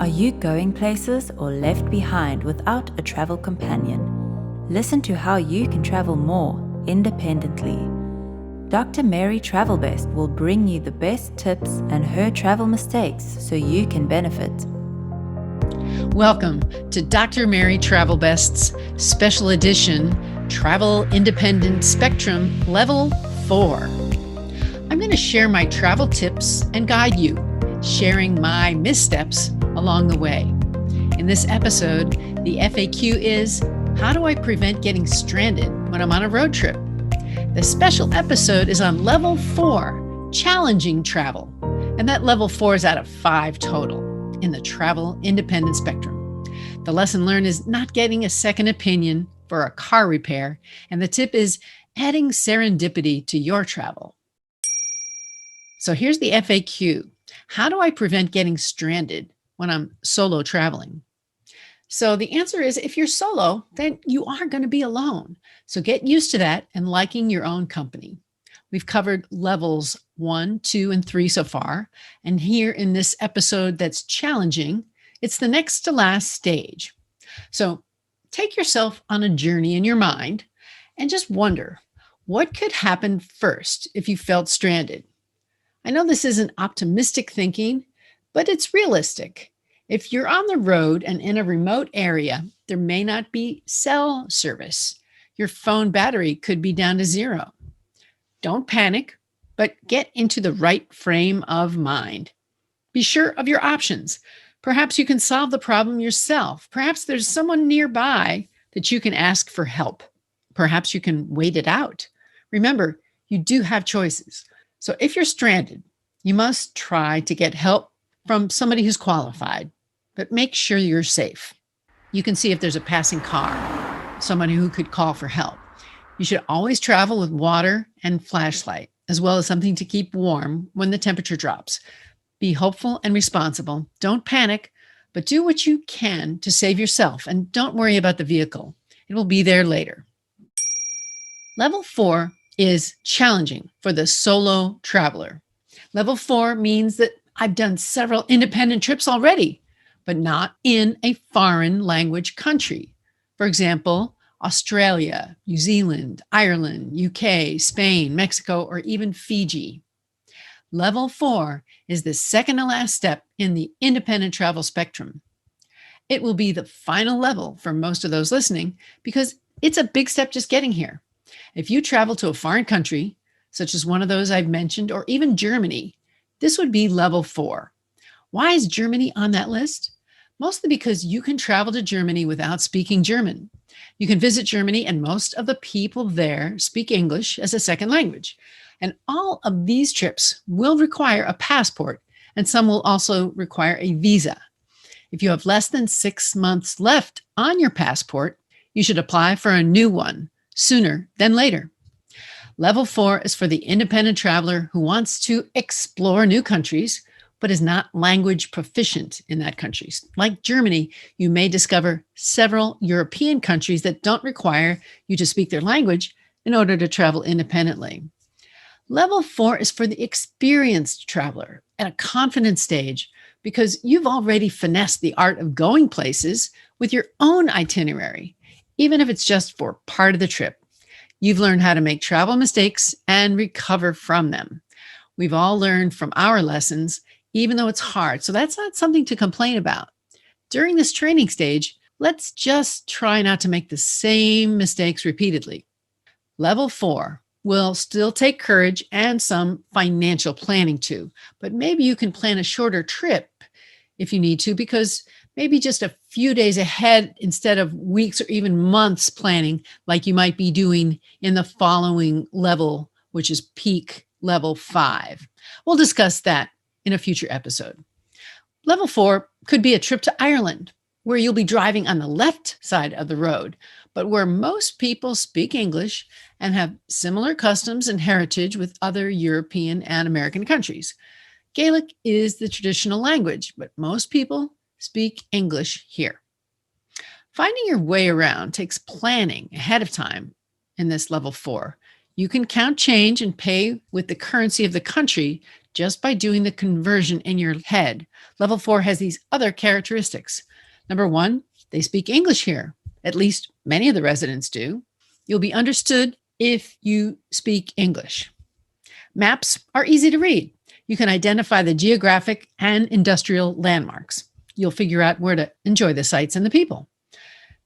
Are you going places or left behind without a travel companion? Listen to how you can travel more independently. Dr. Mary Travelbest will bring you the best tips and her travel mistakes so you can benefit. Welcome to Dr. Mary Travelbest's special edition Travel Independent Spectrum Level 4. I'm going to share my travel tips and guide you, sharing my missteps along the way. In this episode, the FAQ is, how do I prevent getting stranded when I'm on a road trip? The special episode is on Level 4, Challenging Travel, and that Level 4 is out of 5 total in the Travel Independent Spectrum. The lesson learned is not getting a second opinion for a car repair, and the tip is adding serendipity to your travel. So here's the FAQ. How do I prevent getting stranded when I'm solo traveling? So the answer is, if you're solo, then you are going to be alone. So get used to that and liking your own company. We've covered levels 1, 2, and 3 so far. And here in this episode that's challenging, it's the next to last stage. So take yourself on a journey in your mind and just wonder, what could happen first if you felt stranded? I know this isn't optimistic thinking, but it's realistic. If you're on the road and in a remote area, there may not be cell service. Your phone battery could be down to 0. Don't panic, but get into the right frame of mind. Be sure of your options. Perhaps you can solve the problem yourself. Perhaps there's someone nearby that you can ask for help. Perhaps you can wait it out. Remember, you do have choices. So if you're stranded, you must try to get help from somebody who's qualified, but make sure you're safe. You can see if there's a passing car, somebody who could call for help. You should always travel with water and flashlight, as well as something to keep warm when the temperature drops. Be hopeful and responsible. Don't panic, but do what you can to save yourself, and don't worry about the vehicle. It will be there later. Level 4 is challenging for the solo traveler. Level 4 means that I've done several independent trips already, but not in a foreign language country. For example, Australia, New Zealand, Ireland, UK, Spain, Mexico, or even Fiji. Level 4 is the second to last step in the independent travel spectrum. It will be the final level for most of those listening because it's a big step just getting here. If you travel to a foreign country, such as one of those I've mentioned, or even Germany, this would be level 4. Why is Germany on that list? Mostly because you can travel to Germany without speaking German. You can visit Germany, and most of the people there speak English as a second language. And all of these trips will require a passport, and some will also require a visa. If you have less than 6 months left on your passport, you should apply for a new one sooner than later. Level 4 is for the independent traveler who wants to explore new countries, but is not language proficient in that country. Like Germany, you may discover several European countries that don't require you to speak their language in order to travel independently. Level 4 is for the experienced traveler at a confident stage because you've already finessed the art of going places with your own itinerary, even if it's just for part of the trip. You've learned how to make travel mistakes and recover from them. We've all learned from our lessons, even though it's hard. So that's not something to complain about. During this training stage, let's just try not to make the same mistakes repeatedly. Level 4 will still take courage and some financial planning too, but maybe you can plan a shorter trip if you need to, because maybe just a few days ahead instead of weeks or even months planning, like you might be doing in the following level, which is peak level 5. We'll discuss that in a future episode. Level 4 could be a trip to Ireland, where you'll be driving on the left side of the road, but where most people speak English and have similar customs and heritage with other European and American countries. Gaelic is the traditional language, but most people speak English here. Finding your way around takes planning ahead of time in this level 4. You can count change and pay with the currency of the country just by doing the conversion in your head. Level 4 has these other characteristics. Number 1, they speak English here. At least many of the residents do. You'll be understood if you speak English. Maps are easy to read. You can identify the geographic and industrial landmarks. You'll figure out where to enjoy the sights and the people.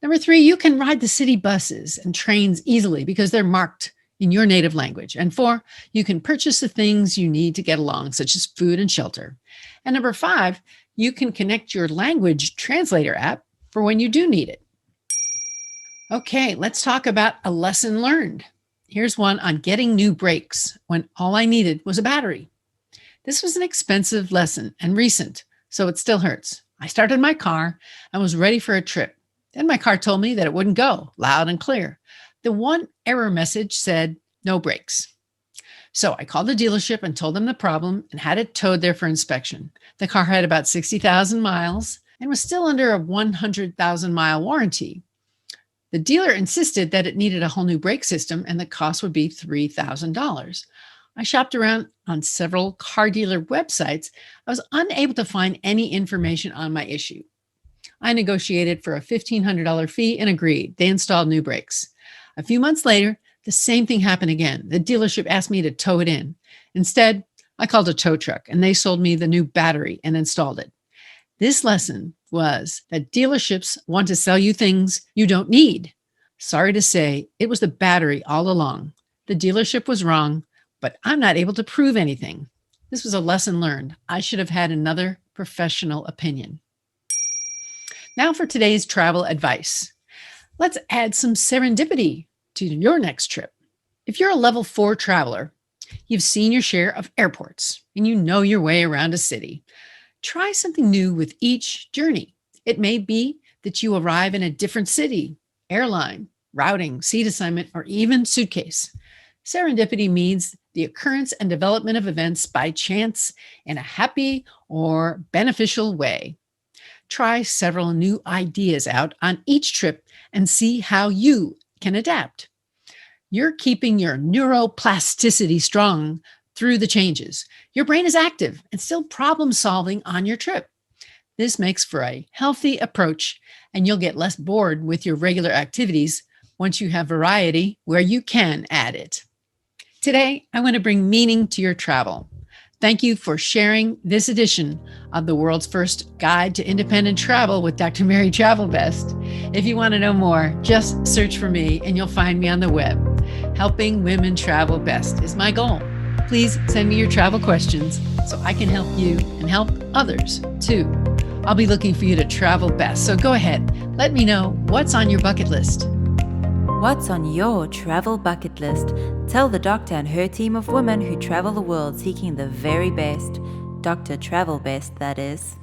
Number 3, you can ride the city buses and trains easily because they're marked in your native language. And 4, you can purchase the things you need to get along, such as food and shelter. And number 5, you can connect your language translator app for when you do need it. Okay, let's talk about a lesson learned. Here's one on getting new brakes when all I needed was a battery. This was an expensive lesson and recent, so it still hurts. I started my car and was ready for a trip. Then my car told me that it wouldn't go, loud and clear. The one error message said, no brakes. So I called the dealership and told them the problem and had it towed there for inspection. The car had about 60,000 miles and was still under a 100,000-mile warranty. The dealer insisted that it needed a whole new brake system and the cost would be $3,000. I shopped around on several car dealer websites. I was unable to find any information on my issue. I negotiated for a $1,500 fee and agreed. They installed new brakes. A few months later, the same thing happened again. The dealership asked me to tow it in. Instead, I called a tow truck and they sold me the new battery and installed it. This lesson was that dealerships want to sell you things you don't need. Sorry to say, it was the battery all along. The dealership was wrong, but I'm not able to prove anything. This was a lesson learned. I should have had another professional opinion. Now for today's travel advice. Let's add some serendipity to your next trip. If you're a level 4 traveler, you've seen your share of airports and you know your way around a city. Try something new with each journey. It may be that you arrive in a different city, airline, routing, seat assignment, or even suitcase. Serendipity means the occurrence and development of events by chance in a happy or beneficial way. Try several new ideas out on each trip and see how you can adapt. You're keeping your neuroplasticity strong through the changes. Your brain is active and still problem solving on your trip. This makes for a healthy approach and you'll get less bored with your regular activities once you have variety where you can add it. Today, I want to bring meaning to your travel. Thank you for sharing this edition of the world's first guide to independent travel with Dr. Mary Travel Best. If you want to know more, just search for me and you'll find me on the web. Helping women travel best is my goal. Please send me your travel questions so I can help you and help others too. I'll be looking for you to travel best. So go ahead, let me know what's on your bucket list. What's on your travel bucket list? Tell the doctor and her team of women who travel the world seeking the very best. Dr. Travel Best, that is.